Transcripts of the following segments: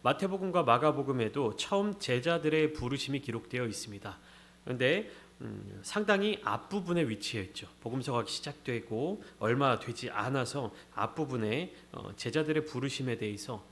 마태복음과 마가복음에도 처음 제자들의 부르심이 기록되어 있습니다. 그런데 상당히 앞부분에 위치해 있죠. 복음서가 시작되고 얼마 되지 않아서 앞부분에 제자들의 부르심에 대해서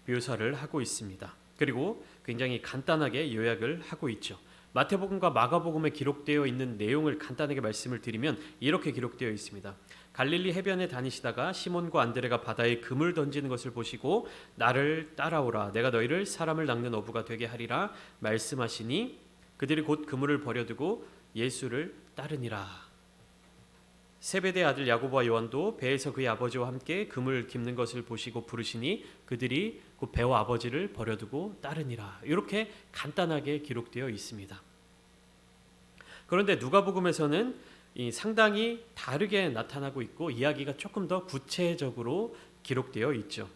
묘사를 하고 있습니다. 그리고 굉장히 간단하게 요약을 하고 있죠. 마태복음과 마가복음에 기록되어 있는 내용을 간단하게 말씀을 드리면 이렇게 기록되어 있습니다. 갈릴리 해변에 다니시다가 시몬과 안드레가 바다에 금을 던지는 것을 보시고 나를 따라오라, 내가 너희를 사람을 낚는 어부가 되게 하리라 말씀하시니 그들이 곧 그물을 버려두고 예수를 따르니라. 세베대 아들 야고보와 요한도 배에서 그의 아버지와 함께 금을 깁는 것을 보시고 부르시니 그들이 그 배와 아버지를 버려두고 따르니라. 이렇게 간단하게 기록되어 있습니다. 그런데 누가복음에서는 상당히 다르게 나타나고 있고 이야기가 조금 더 구체적으로 기록되어 있죠.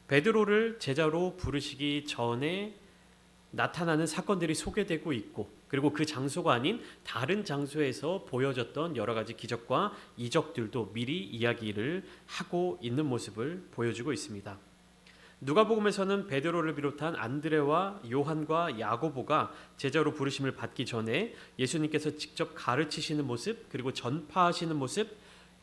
베드로를 제자로 부르시기 전에 나타나는 사건들이 소개되고 있고, 그리고 그 장소가 아닌 다른 장소에서 보여졌던 여러 가지 기적과 이적들도 미리 이야기를 하고 있는 모습을 보여주고 있습니다. 누가복음에서는 베드로를 비롯한 안드레와 요한과 야고보가 제자로 부르심을 받기 전에 예수님께서 직접 가르치시는 모습, 그리고 전파하시는 모습,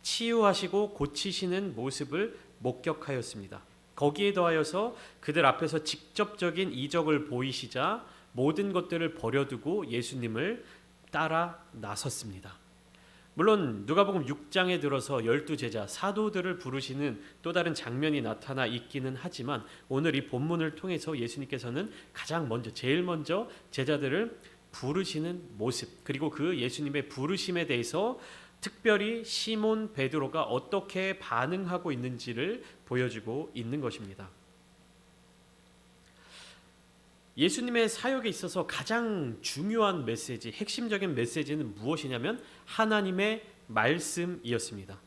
치유하시고 고치시는 모습을 목격하였습니다. 거기에 더하여서 그들 앞에서 직접적인 이적을 보이시자 모든 것들을 버려두고 예수님을 따라 나섰습니다. 물론 누가복음 6장에 들어서 12제자 사도들을 부르시는 또 다른 장면이 나타나 있기는 하지만 오늘 이 본문을 통해서 예수님께서는 제일 먼저 제자들을 부르시는 모습, 그리고 그 예수님의 부르심에 대해서 특별히 시몬 베드로가 어떻게 반응하고 있는지를 보여주고 있는 것입니다. 예수님의 사역에 있어서 가장 중요한 메시지, 핵심적인 메시지는 무엇이냐면 하나님의 말씀이었습니다.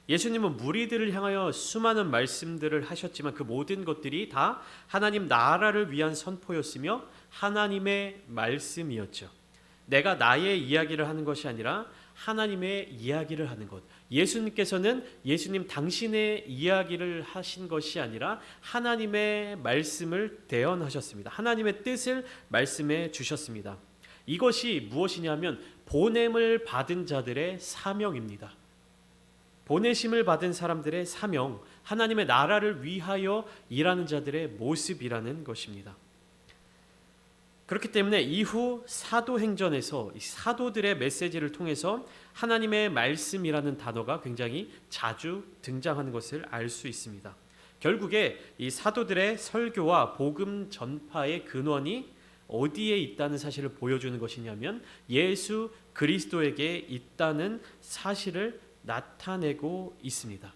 예수님은 무리들을 향하여 수많은 말씀들을 하셨지만 그 모든 것들이 다 하나님 나라를 위한 선포였으며 하나님의 말씀이었죠. 내가 나의 이야기를 하는 것이 아니라 하나님의 이야기를 하는 것. 예수님께서는 예수님 당신의 이야기를 하신 것이 아니라 하나님의 말씀을 대언하셨습니다. 하나님의 뜻을 말씀해 주셨습니다. 이것이 무엇이냐면 보냄을 받은 자들의 사명입니다. 보내심을 받은 사람들의 사명, 하나님의 나라를 위하여 일하는 자들의 모습이라는 것입니다. 그렇기 때문에 이후 사도행전에서 사도들의 메시지를 통해서 하나님의 말씀이라는 단어가 굉장히 자주 등장하는 것을 알 수 있습니다. 결국에 이 사도들의 설교와 복음 전파의 근원이 어디에 있다는 사실을 보여주는 것이냐면 예수 그리스도에게 있다는 사실을 나타내고 있습니다.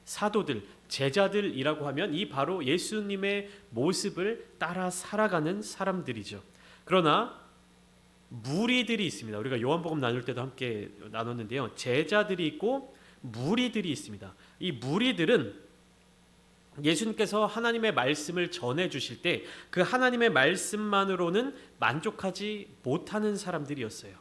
사도들, 제자들이라고 하면 이 바로 예수님의 모습을 따라 살아가는 사람들이죠. 그러나 무리들이 있습니다. 우리가 요한복음 나눌 때도 함께 나눴는데요. 제자들이 있고 무리들이 있습니다. 이 무리들은 예수님께서 하나님의 말씀을 전해 주실 때 그 하나님의 말씀만으로는 만족하지 못하는 사람들이었어요.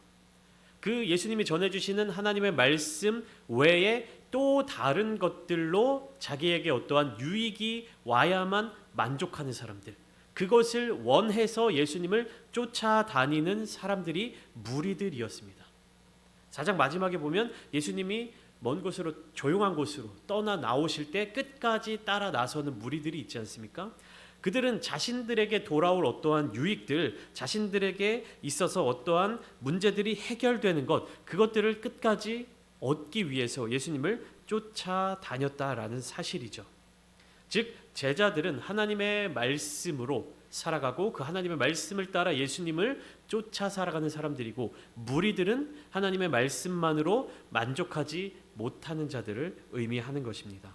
그 예수님이 전해주시는 하나님의 말씀 외에 또 다른 것들로 자기에게 어떠한 유익이 와야만 만족하는 사람들, 그것을 원해서 예수님을 쫓아다니는 사람들이 무리들이었습니다. 4장 마지막에 보면 예수님이 먼 곳으로, 조용한 곳으로 떠나 나오실 때 끝까지 따라 나서는 무리들이 있지 않습니까? 그들은 자신들에게 돌아올 어떠한 유익들, 자신들에게 있어서 어떠한 문제들이 해결되는 것, 그것들을 끝까지 얻기 위해서 예수님을 쫓아다녔다라는 사실이죠. 즉 제자들은 하나님의 말씀으로 살아가고 그 하나님의 말씀을 따라 예수님을 쫓아 살아가는 사람들이고, 무리들은 하나님의 말씀만으로 만족하지 못하는 자들을 의미하는 것입니다.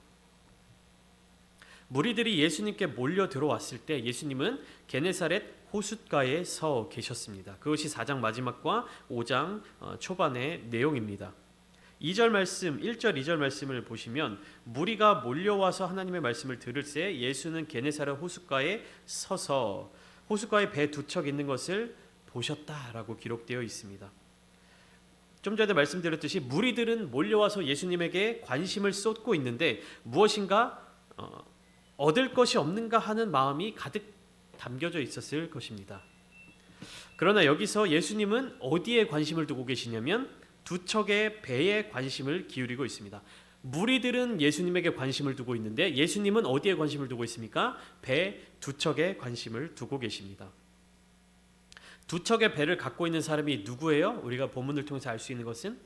무리들이 예수님께 몰려 들어왔을 때 예수님은 게네사렛 호숫가에 서 계셨습니다. 그것이 4장 마지막과 5장 초반의 내용입니다. 2절 말씀, 1절 2절 말씀을 보시면 무리가 몰려와서 하나님의 말씀을 들을새 예수는 게네사렛 호숫가에 서서 호숫가에 배 두 척 있는 것을 보셨다라고 기록되어 있습니다. 좀 전에 말씀드렸듯이 무리들은 몰려와서 예수님에게 관심을 쏟고 있는데 무엇인가 얻을 것이 없는가 하는 마음이 가득 담겨져 있었을 것입니다. 그러나 여기서 예수님은 어디에 관심을 두고 계시냐면 두 척의 배에 관심을 기울이고 있습니다. 무리들은 예수님에게 관심을 두고 있는데 예수님은 어디에 관심을 두고 있습니까? 배 두 척에 관심을 두고 계십니다. 두 척의 배를 갖고 있는 사람이 누구예요? 우리가 본문을 통해서 알 수 있는 것은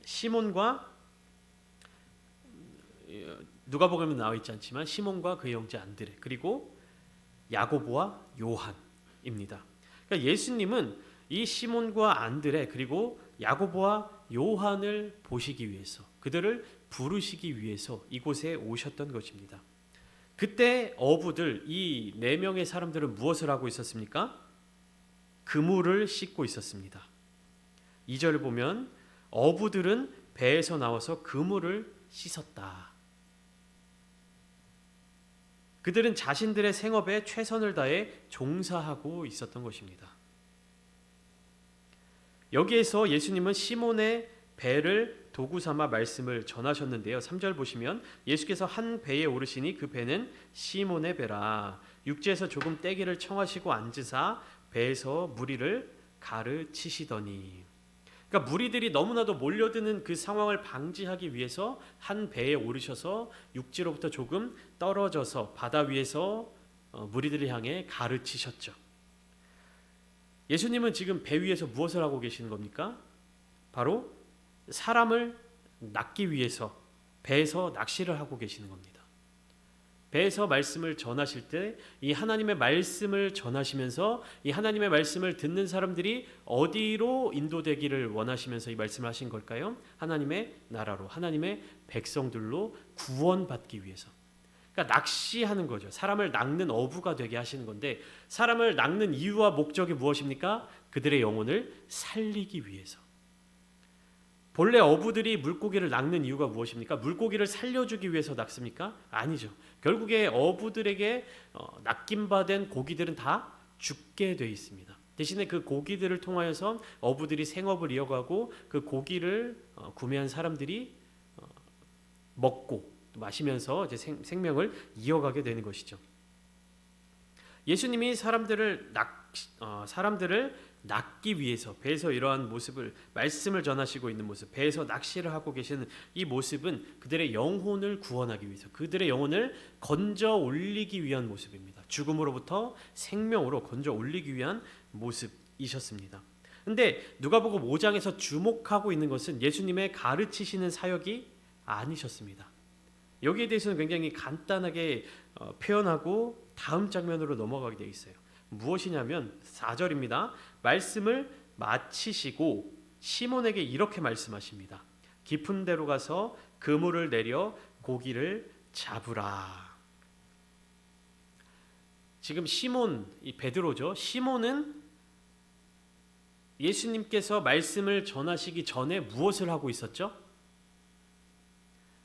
시몬과, 누가복음에 나와 있지 않지만 시몬과 그의 형제 안드레, 그리고 야고보와 요한입니다. 그러니까 예수님은 이 시몬과 안드레 그리고 야고보와 요한을 보시기 위해서, 그들을 부르시기 위해서 이곳에 오셨던 것입니다. 그때 어부들, 이 4명의 사람들은 무엇을 하고 있었습니까? 그물을 씻고 있었습니다. 2절을 보면 어부들은 배에서 나와서 그물을 씻었다. 그들은 자신들의 생업에 최선을 다해 종사하고 있었던 것입니다. 여기에서 예수님은 시몬의 배를 도구 삼아 말씀을 전하셨는데요. 3절 보시면 예수께서 한 배에 오르시니 그 배는 시몬의 배라. 육지에서 조금 떼기를 청하시고 앉으사 배에서 무리를 가르치시더니. 그러니까 무리들이 너무나도 몰려드는 그 상황을 방지하기 위해서 한 배에 오르셔서 육지로부터 조금 떨어져서 바다 위에서 무리들을 향해 가르치셨죠. 예수님은 지금 배 위에서 무엇을 하고 계시는 겁니까? 바로 사람을 낚기 위해서 배에서 낚시를 하고 계시는 겁니다. 배에서 말씀을 전하실 때 이 하나님의 말씀을 전하시면서 이 하나님의 말씀을 듣는 사람들이 어디로 인도되기를 원하시면서 이 말씀을 하신 걸까요? 하나님의 나라로, 하나님의 백성들로 구원받기 위해서. 그러니까 낚시하는 거죠. 사람을 낚는 어부가 되게 하시는 건데, 사람을 낚는 이유와 목적이 무엇입니까? 그들의 영혼을 살리기 위해서. 본래 어부들이 물고기를 낚는 이유가 무엇입니까? 물고기를 살려주기 위해서 낚습니까? 아니죠. 결국에 어부들에게 낚임받은 고기들은 다 죽게 돼 있습니다. 대신에 그 고기들을 통하여서 어부들이 생업을 이어가고 그 고기를 구매한 사람들이 먹고 마시면서 이제 생명을 이어가게 되는 것이죠. 예수님이 사람들을 낚기 위해서 배에서 이러한 모습을, 말씀을 전하시고 있는 모습, 배에서 낚시를 하고 계시는 이 모습은 그들의 영혼을 구원하기 위해서, 그들의 영혼을 건져 올리기 위한 모습입니다. 죽음으로부터 생명으로 건져 올리기 위한 모습이셨습니다. 근데 누가복음 5장에서 주목하고 있는 것은 예수님의 가르치시는 사역이 아니셨습니다. 여기에 대해서는 굉장히 간단하게 표현하고 다음 장면으로 넘어가게 되어 있어요. 무엇이냐면 4절입니다. 말씀을 마치시고 시몬에게 이렇게 말씀하십니다. 깊은 데로 가서 그물을 내려 고기를 잡으라. 지금 시몬, 이 베드로죠. 시몬은 예수님께서 말씀을 전하시기 전에 무엇을 하고 있었죠?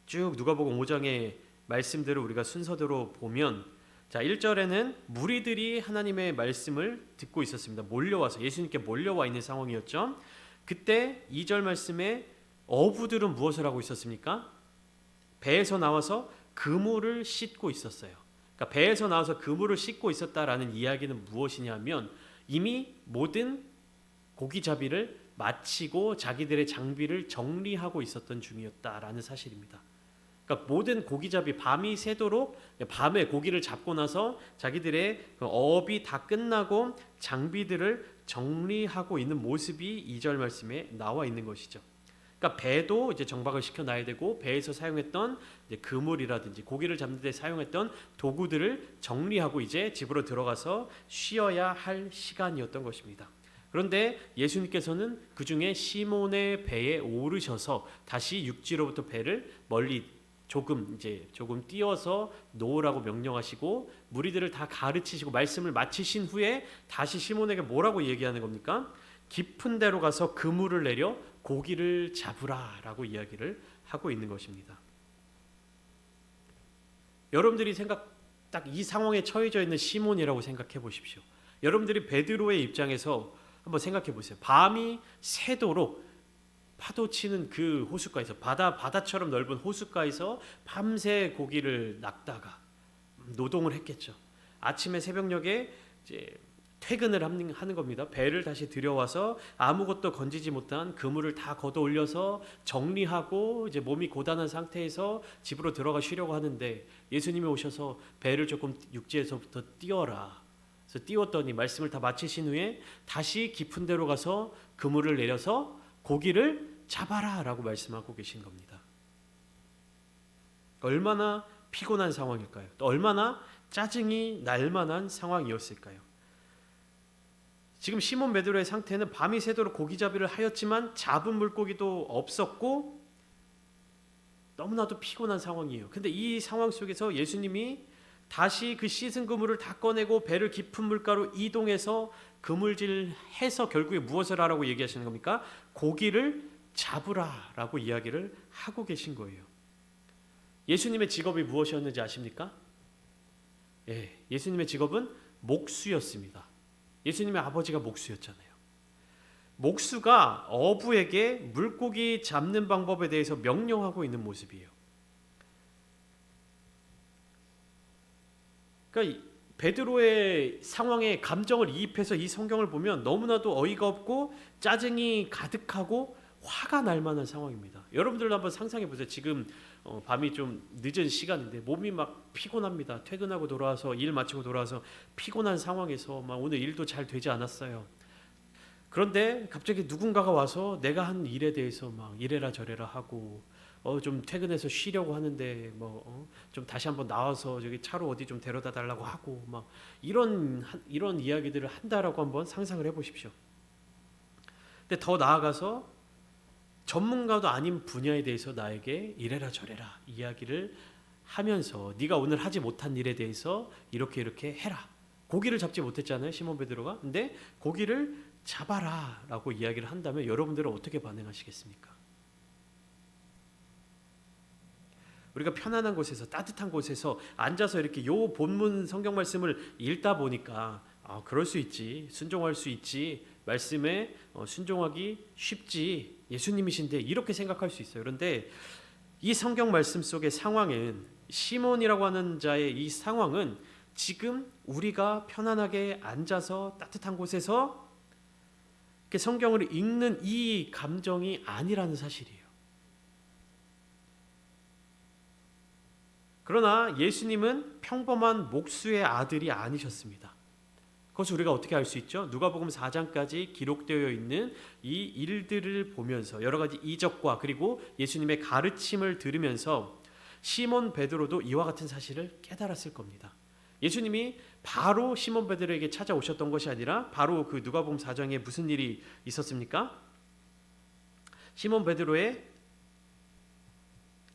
쭉 누가복음 5장의 말씀들을 우리가 순서대로 보면, 자 1절에는 무리들이 하나님의 말씀을 듣고 있었습니다. 몰려와서 예수님께 몰려와 있는 상황이었죠. 그때 2절 말씀에 어부들은 무엇을 하고 있었습니까? 배에서 나와서 그물을 씻고 있었어요. 그러니까 배에서 나와서 그물을 씻고 있었다라는 이야기는 무엇이냐면 이미 모든 고기잡이를 마치고 자기들의 장비를 정리하고 있었던 중이었다라는 사실입니다. 그러니까 모든 고기잡이 밤이 새도록 밤에 고기를 잡고 나서 자기들의 어업이 다 끝나고 장비들을 정리하고 있는 모습이 2절 말씀에 나와 있는 것이죠. 그러니까 배도 이제 정박을 시켜놔야 되고 배에서 사용했던 이제 그물이라든지 고기를 잡는 데 사용했던 도구들을 정리하고 이제 집으로 들어가서 쉬어야 할 시간이었던 것입니다. 그런데 예수님께서는 그 중에 시몬의 배에 오르셔서 다시 육지로부터 배를 멀리 조금 띄어서 놓으라고 명령하시고 무리들을 다 가르치시고 말씀을 마치신 후에 다시 시몬에게 뭐라고 얘기하는 겁니까? 깊은 데로 가서 그물을 내려 고기를 잡으라라고 이야기를 하고 있는 것입니다. 여러분들이 딱 이 상황에 처해져 있는 시몬이라고 생각해 보십시오. 여러분들이 베드로의 입장에서 한번 생각해 보세요. 밤이 새도록 파도 치는 그 호숫가에서 바다처럼 넓은 호숫가에서 밤새 고기를 낚다가 노동을 했겠죠. 아침에 새벽녘에 이제 퇴근을 하는 겁니다. 배를 다시 들여와서 아무것도 건지지 못한 그물을 다 걷어 올려서 정리하고 이제 몸이 고단한 상태에서 집으로 들어가 쉬려고 하는데 예수님이 오셔서 배를 조금 육지에서부터 띄워라. 그래서 띄웠더니 말씀을 다 마치신 후에 다시 깊은 데로 가서 그물을 내려서 고기를 잡아라라고 말씀하고 계신 겁니다. 얼마나 피곤한 상황일까요? 또 얼마나 짜증이 날 만한 상황이었을까요? 지금 시몬 베드로의 상태는 밤이 새도록 고기잡이를 하였지만 잡은 물고기도 없었고 너무나도 피곤한 상황이에요. 근데 이 상황 속에서 예수님이 다시 그 씻은 그물을 다 꺼내고 배를 깊은 물가로 이동해서 그물질해서 결국에 무엇을 하라고 얘기하시는 겁니까? 고기를 잡으라라고 이야기를 하고 계신 거예요. 예수님의 직업이 무엇이었는지 아십니까? 예수님의 직업은 목수였습니다. 예수님의 아버지가 목수였잖아요. 목수가 어부에게 물고기 잡는 방법에 대해서 명령하고 있는 모습이에요. 그러니까 베드로의 상황에 감정을 이입해서 이 성경을 보면 너무나도 어이가 없고 짜증이 가득하고 화가 날 만한 상황입니다. 여러분들도 한번 상상해 보세요. 지금 밤이 좀 늦은 시간인데 몸이 막 피곤합니다. 퇴근하고 돌아와서 일 마치고 돌아와서 피곤한 상황에서 막 오늘 일도 잘 되지 않았어요. 그런데 갑자기 누군가가 와서 내가 한 일에 대해서 막 이래라 저래라 하고 좀 퇴근해서 쉬려고 하는데 좀 다시 한번 나와서 저기 차로 어디 좀 데려다 달라고 하고 막 이런 이야기들을 한다라고 한번 상상을 해보십시오. 근데 더 나아가서 전문가도 아닌 분야에 대해서 나에게 이래라 저래라 이야기를 하면서 네가 오늘 하지 못한 일에 대해서 이렇게 해라. 고기를 잡지 못했잖아요, 시몬 베드로가. 근데 고기를 잡아라라고 이야기를 한다면 여러분들은 어떻게 반응하시겠습니까? 우리가 편안한 곳에서 따뜻한 곳에서 앉아서 이렇게 요 본문 성경 말씀을 읽다 보니까 그럴 수 있지, 순종할 수 있지, 말씀에 순종하기 쉽지, 예수님이신데 이렇게 생각할 수 있어요. 그런데 이 성경 말씀 속의 상황은 시몬이라고 하는 자의 이 상황은 지금 우리가 편안하게 앉아서 따뜻한 곳에서 이렇게 성경을 읽는 이 감정이 아니라는 사실이에요. 그러나 예수님은 평범한 목수의 아들이 아니셨습니다. 그것을 우리가 어떻게 알 수 있죠? 누가복음 4장까지 기록되어 있는 이 일들을 보면서 여러 가지 이적과 그리고 예수님의 가르침을 들으면서 시몬 베드로도 이와 같은 사실을 깨달았을 겁니다. 예수님이 바로 시몬 베드로에게 찾아오셨던 것이 아니라 바로 그 누가복음 4장에 무슨 일이 있었습니까? 시몬 베드로의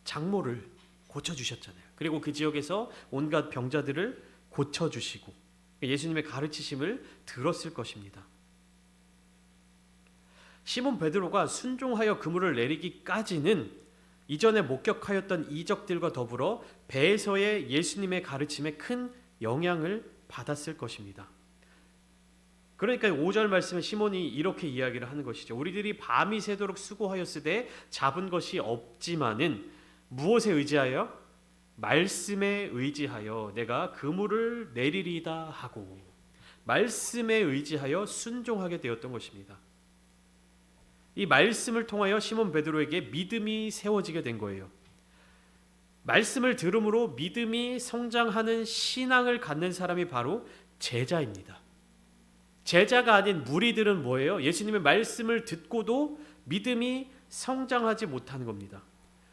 장모를 고쳐주셨잖아요. 그리고 그 지역에서 온갖 병자들을 고쳐주시고 예수님의 가르치심을 들었을 것입니다. 시몬 베드로가 순종하여 그물을 내리기까지는 이전에 목격하였던 이적들과 더불어 배에서의 예수님의 가르침에 큰 영향을 받았을 것입니다. 그러니까 5절 말씀에 시몬이 이렇게 이야기를 하는 것이죠. 우리들이 밤이 새도록 수고하였으되 잡은 것이 없지만은 무엇에 의지하여? 말씀에 의지하여 내가 그물을 내리리다 하고 말씀에 의지하여 순종하게 되었던 것입니다. 이 말씀을 통하여 시몬 베드로에게 믿음이 세워지게 된 거예요. 말씀을 들음으로 믿음이 성장하는 신앙을 갖는 사람이 바로 제자입니다. 제자가 아닌 무리들은 뭐예요? 예수님의 말씀을 듣고도 믿음이 성장하지 못하는 겁니다.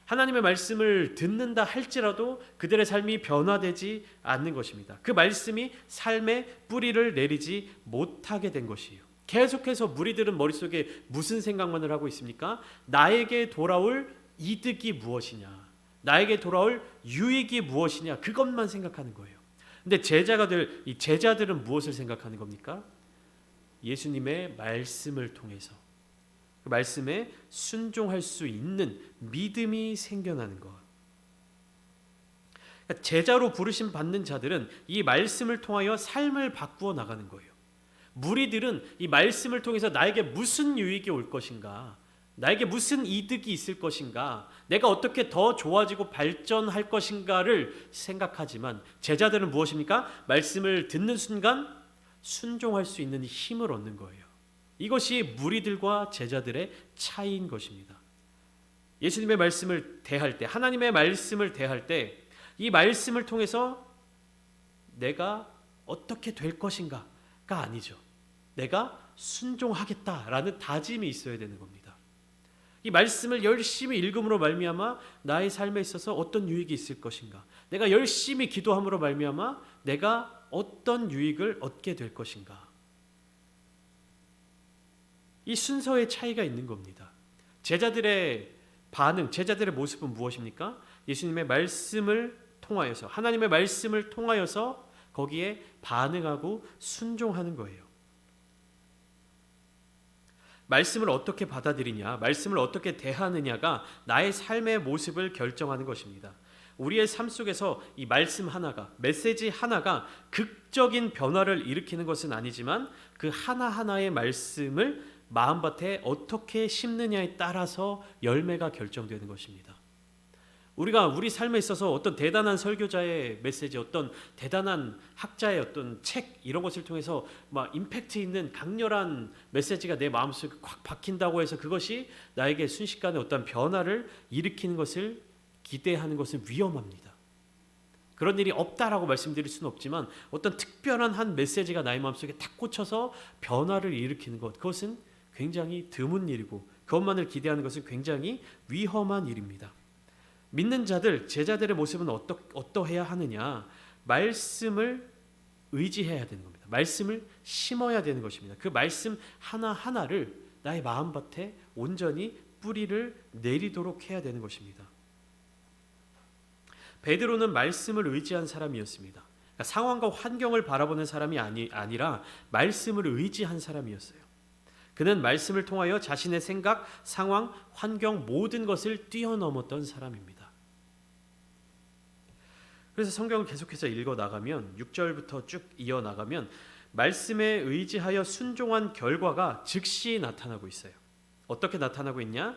하나님의 말씀을 듣는다 할지라도 그들의 삶이 변화되지 않는 것입니다. 그 말씀이 삶에 뿌리를 내리지 못하게 된 것이에요. 계속해서 무리들은 머릿속에 무슨 생각만을 하고 있습니까? 나에게 돌아올 이득이 무엇이냐, 나에게 돌아올 유익이 무엇이냐, 그것만 생각하는 거예요. 근데 이 제자들은 무엇을 생각하는 겁니까? 예수님의 말씀을 통해서 그 말씀에 순종할 수 있는 믿음이 생겨나는 것. 그러니까 제자로 부르심 받는 자들은 이 말씀을 통하여 삶을 바꾸어 나가는 거예요. 무리들은 이 말씀을 통해서 나에게 무슨 유익이 올 것인가, 나에게 무슨 이득이 있을 것인가, 내가 어떻게 더 좋아지고 발전할 것인가를 생각하지만 제자들은 무엇입니까? 말씀을 듣는 순간 순종할 수 있는 힘을 얻는 거예요. 이것이 무리들과 제자들의 차이인 것입니다. 예수님의 말씀을 대할 때, 하나님의 말씀을 대할 때 이 말씀을 통해서 내가 어떻게 될 것인가가 아니죠. 내가 순종하겠다라는 다짐이 있어야 되는 겁니다. 이 말씀을 열심히 읽음으로 말미암아 나의 삶에 있어서 어떤 유익이 있을 것인가, 내가 열심히 기도함으로 말미암아 내가 어떤 유익을 얻게 될 것인가, 이 순서의 차이가 있는 겁니다. 제자들의 반응, 제자들의 모습은 무엇입니까? 예수님의 말씀을 통하여서, 하나님의 말씀을 통하여서 거기에 반응하고 순종하는 거예요. 말씀을 어떻게 받아들이냐, 말씀을 어떻게 대하느냐가 나의 삶의 모습을 결정하는 것입니다. 우리의 삶 속에서 이 말씀 하나가, 메시지 하나가 극적인 변화를 일으키는 것은 아니지만 그 하나하나의 말씀을 마음밭에 어떻게 심느냐에 따라서 열매가 결정되는 것입니다. 우리가 우리 삶에 있어서 어떤 대단한 설교자의 메시지, 어떤 대단한 학자의 어떤 책, 이런 것을 통해서 막 임팩트 있는 강렬한 메시지가 내 마음속에 꽉 박힌다고 해서 그것이 나에게 순식간에 어떤 변화를 일으키는 것을 기대하는 것은 위험합니다. 그런 일이 없다라고 말씀드릴 수는 없지만 어떤 특별한 한 메시지가 나의 마음속에 탁 꽂혀서 변화를 일으키는 것, 그것은 굉장히 드문 일이고 그것만을 기대하는 것은 굉장히 위험한 일입니다. 믿는 자들, 제자들의 모습은 어떠해야 하느냐? 말씀을 의지해야 되는 겁니다. 말씀을 심어야 되는 것입니다. 그 말씀 하나하나를 나의 마음밭에 온전히 뿌리를 내리도록 해야 되는 것입니다. 베드로는 말씀을 의지한 사람이었습니다. 그러니까 상황과 환경을 바라보는 사람이 아니라 말씀을 의지한 사람이었어요. 그는 말씀을 통하여 자신의 생각, 상황, 환경 모든 것을 뛰어넘었던 사람입니다. 그래서 성경을 계속해서 읽어나가면 6절부터 쭉 이어나가면 말씀에 의지하여 순종한 결과가 즉시 나타나고 있어요. 어떻게 나타나고 있냐?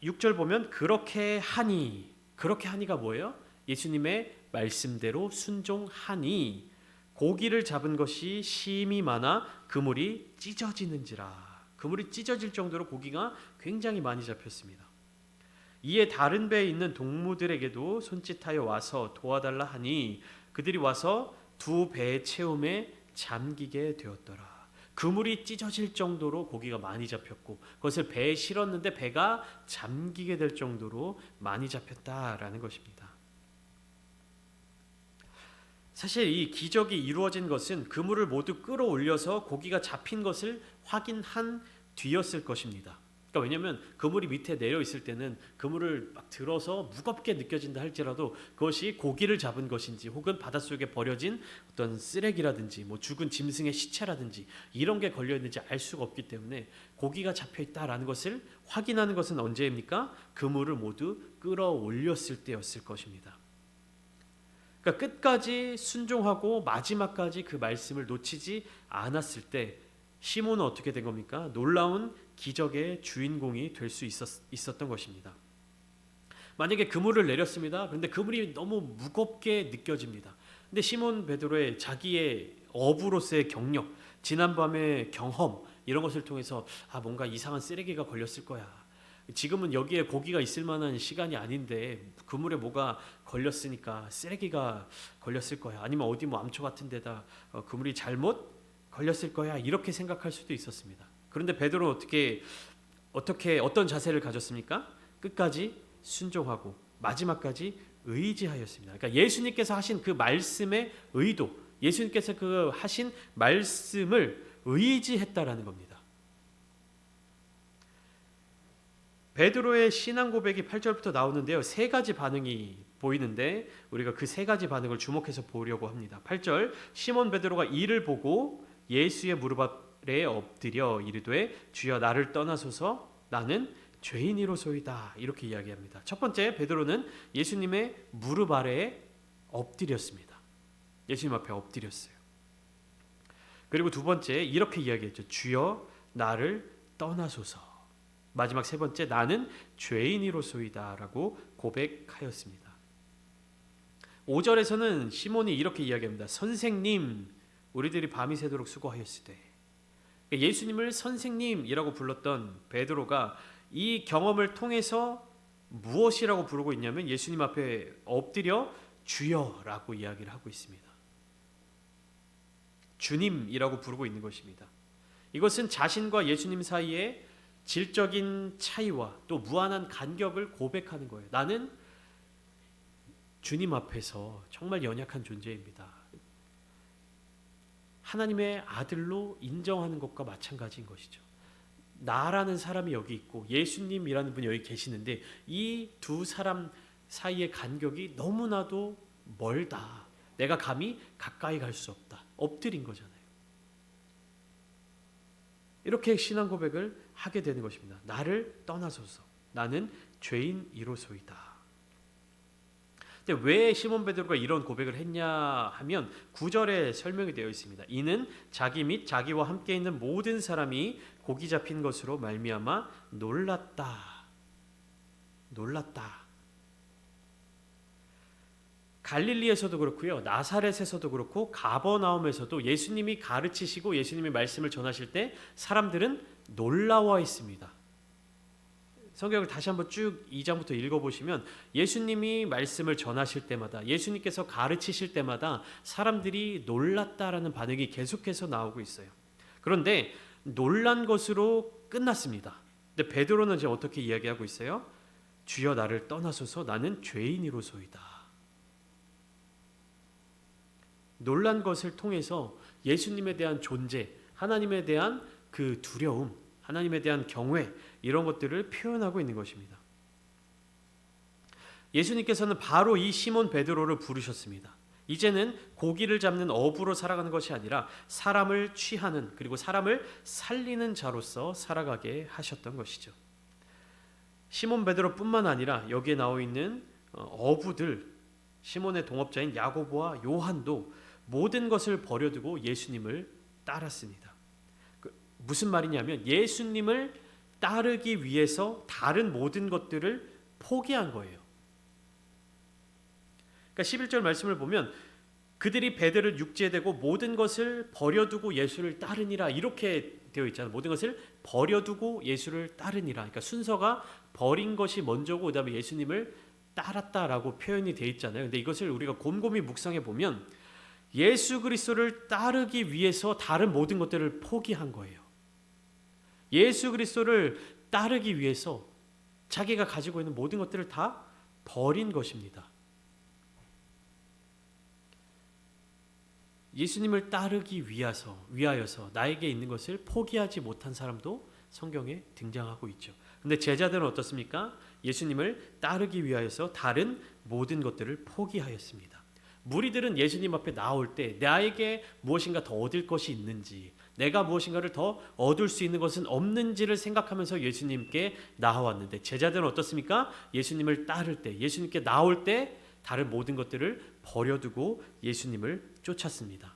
6절 보면 그렇게 하니가 뭐예요? 예수님의 말씀대로 순종하니 고기를 잡은 것이 심히 많아 그물이 찢어지는지라. 그물이 찢어질 정도로 고기가 굉장히 많이 잡혔습니다. 이에 다른 배에 있는 동무들에게도 손짓하여 와서 도와달라 하니 그들이 와서 두 배의 채움에 잠기게 되었더라. 그물이 찢어질 정도로 고기가 많이 잡혔고 그것을 배에 실었는데 배가 잠기게 될 정도로 많이 잡혔다라는 것입니다. 사실 이 기적이 이루어진 것은 그물을 모두 끌어올려서 고기가 잡힌 것을 확인한 뒤였을 것입니다. 그러니까 왜냐하면 그물이 밑에 내려 있을 때는 그물을 막 들어서 무겁게 느껴진다 할지라도 그것이 고기를 잡은 것인지 혹은 바닷속에 버려진 어떤 쓰레기라든지 뭐 죽은 짐승의 시체라든지 이런 게 걸려 있는지 알 수가 없기 때문에 고기가 잡혀 있다라는 것을 확인하는 것은 언제입니까? 그물을 모두 끌어올렸을 때였을 것입니다. 그러니까 끝까지 순종하고 마지막까지 그 말씀을 놓치지 않았을 때 시몬은 어떻게 된 겁니까? 놀라운 기적의 주인공이 될 수 있었던 것입니다. 만약에 그물을 내렸습니다. 그런데 그물이 너무 무겁게 느껴집니다. 근데 시몬 베드로의 자기의 어부로서의 경력, 지난밤의 경험 이런 것을 통해서 뭔가 이상한 쓰레기가 걸렸을 거야. 지금은 여기에 고기가 있을 만한 시간이 아닌데 그물에 뭐가 걸렸으니까 쓰레기가 걸렸을 거야. 아니면 어디 뭐 암초 같은 데다 그물이 잘못 걸렸을 거야. 이렇게 생각할 수도 있었습니다. 그런데 베드로는 어떤 자세를 가졌습니까? 끝까지 순종하고 마지막까지 의지하였습니다. 그러니까 예수님께서 하신 그 말씀의 의도, 예수님께서 그 하신 말씀을 의지했다라는 겁니다. 베드로의 신앙 고백이 8절부터 나오는데요. 세 가지 반응이 보이는데 우리가 그 세 가지 반응을 주목해서 보려고 합니다. 8절 시몬 베드로가 이를 보고 예수의 무릎 아래 엎드려 이르되 주여 나를 떠나소서 나는 죄인이로소이다. 이렇게 이야기합니다. 첫 번째 베드로는 예수님의 무릎 아래에 엎드렸습니다. 예수님 앞에 엎드렸어요. 그리고 두 번째 이렇게 이야기했죠. 주여 나를 떠나소서. 마지막 세 번째, 나는 죄인이로소이다 라고 고백하였습니다. 5절에서는 시몬이 이렇게 이야기합니다. 선생님, 우리들이 밤이 새도록 수고하였으되. 예수님을 선생님이라고 불렀던 베드로가 이 경험을 통해서 무엇이라고 부르고 있냐면 예수님 앞에 엎드려 주여라고 이야기를 하고 있습니다. 주님이라고 부르고 있는 것입니다. 이것은 자신과 예수님 사이에 질적인 차이와 또 무한한 간격을 고백하는 거예요. 나는 주님 앞에서 정말 연약한 존재입니다. 하나님의 아들로 인정하는 것과 마찬가지인 것이죠. 나라는 사람이 여기 있고 예수님이라는 분이 여기 계시는데 이 두 사람 사이의 간격이 너무나도 멀다. 내가 감히 가까이 갈 수 없다. 엎드린 거잖아요. 이렇게 신앙 고백을 하게 되는 것입니다. 나를 떠나소서. 나는 죄인이로소이다. 근데 왜 시몬 베드로가 이런 고백을 했냐 하면 9절에 설명이 되어 있습니다. 이는 자기 및 자기와 함께 있는 모든 사람이 고기 잡힌 것으로 말미암아 놀랐다. 놀랐다. 갈릴리에서도 그렇고요. 나사렛에서도 그렇고 가버나움에서도 예수님이 가르치시고 예수님이 말씀을 전하실 때 사람들은 놀라워 있습니다. 성경을 다시 한번 쭉 2장부터 읽어보시면 예수님이 말씀을 전하실 때마다 예수님께서 가르치실 때마다 사람들이 놀랐다라는 반응이 계속해서 나오고 있어요. 그런데 놀란 것으로 끝났습니다. 근데 베드로는 이제 어떻게 이야기하고 있어요? 주여 나를 떠나소서 나는 죄인이로소이다. 놀란 것을 통해서 예수님에 대한 존재, 하나님에 대한 그 두려움, 하나님에 대한 경외 이런 것들을 표현하고 있는 것입니다. 예수님께서는 바로 이 시몬 베드로를 부르셨습니다. 이제는 고기를 잡는 어부로 살아가는 것이 아니라 사람을 취하는 그리고 사람을 살리는 자로서 살아가게 하셨던 것이죠. 시몬 베드로뿐만 아니라 여기에 나와 있는 어부들, 시몬의 동업자인 야고보와 요한도 모든 것을 버려두고 예수님을 따랐습니다. 무슨 말이냐면 예수님을 따르기 위해서 다른 모든 것들을 포기한 거예요. 그러니까 11절 말씀을 보면 그들이 배들을 육지에 대고 모든 것을 버려두고 예수를 따르니라 이렇게 되어 있잖아요. 모든 것을 버려두고 예수를 따르니라. 그러니까 순서가 버린 것이 먼저고 그다음에 예수님을 따랐다라고 표현이 되어 있잖아요. 근데 이것을 우리가 곰곰이 묵상해 보면 예수 그리스도를 따르기 위해서 다른 모든 것들을 포기한 거예요. 예수 그리스도를 따르기 위해서 자기가 가지고 있는 모든 것들을 다 버린 것입니다. 예수님을 따르기 위하여서 나에게 있는 것을 포기하지 못한 사람도 성경에 등장하고 있죠. 근데 제자들은 어떻습니까? 예수님을 따르기 위하여서 다른 모든 것들을 포기하였습니다. 무리들은 예수님 앞에 나올 때 나에게 무엇인가 더 얻을 것이 있는지 내가 무엇인가를 더 얻을 수 있는 것은 없는지를 생각하면서 예수님께 나아왔는데 제자들은 어떻습니까? 예수님을 따를 때 예수님께 나올 때 다른 모든 것들을 버려두고 예수님을 쫓았습니다.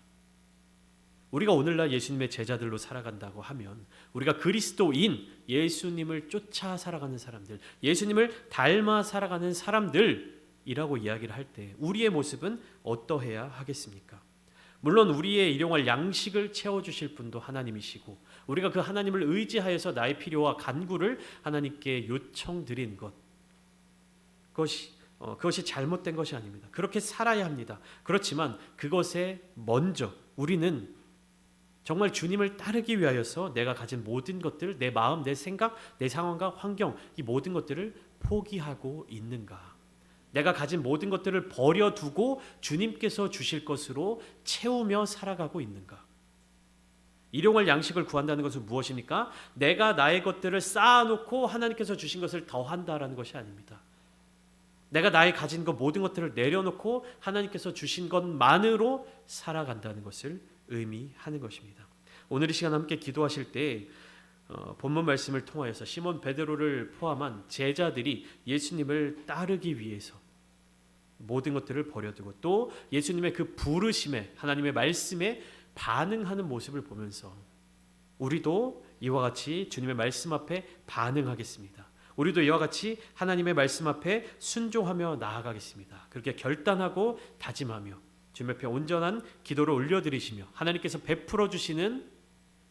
우리가 오늘날 예수님의 제자들로 살아간다고 하면 우리가 그리스도인 예수님을 쫓아 살아가는 사람들, 예수님을 닮아 살아가는 사람들이라고 이야기를 할 때 우리의 모습은 어떠해야 하겠습니까? 물론 우리의 일용할 양식을 채워주실 분도 하나님이시고 우리가 그 하나님을 의지하여서 나의 필요와 간구를 하나님께 요청드린 것 그것이 잘못된 것이 아닙니다. 그렇게 살아야 합니다. 그렇지만 그것에 먼저 우리는 정말 주님을 따르기 위하여서 내가 가진 모든 것들, 내 마음, 내 생각, 내 상황과 환경 이 모든 것들을 포기하고 있는가? 내가 가진 모든 것들을 버려두고 주님께서 주실 것으로 채우며 살아가고 있는가? 일용할 양식을 구한다는 것은 무엇입니까? 내가 나의 것들을 쌓아놓고 하나님께서 주신 것을 더한다라는 것이 아닙니다. 내가 나의 가진 것 모든 것들을 내려놓고 하나님께서 주신 것만으로 살아간다는 것을 의미하는 것입니다. 오늘 이 시간 함께 기도하실 때 본문 말씀을 통하여서 시몬 베드로를 포함한 제자들이 예수님을 따르기 위해서 모든 것들을 버려두고 또 예수님의 그 부르심에 하나님의 말씀에 반응하는 모습을 보면서 우리도 이와 같이 주님의 말씀 앞에 반응하겠습니다. 우리도 이와 같이 하나님의 말씀 앞에 순종하며 나아가겠습니다. 그렇게 결단하고 다짐하며 주님 앞에 온전한 기도를 올려드리시며 하나님께서 베풀어 주시는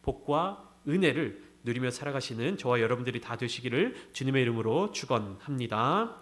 복과 은혜를 누리며 살아가시는 저와 여러분들이 다 되시기를 주님의 이름으로 축원합니다.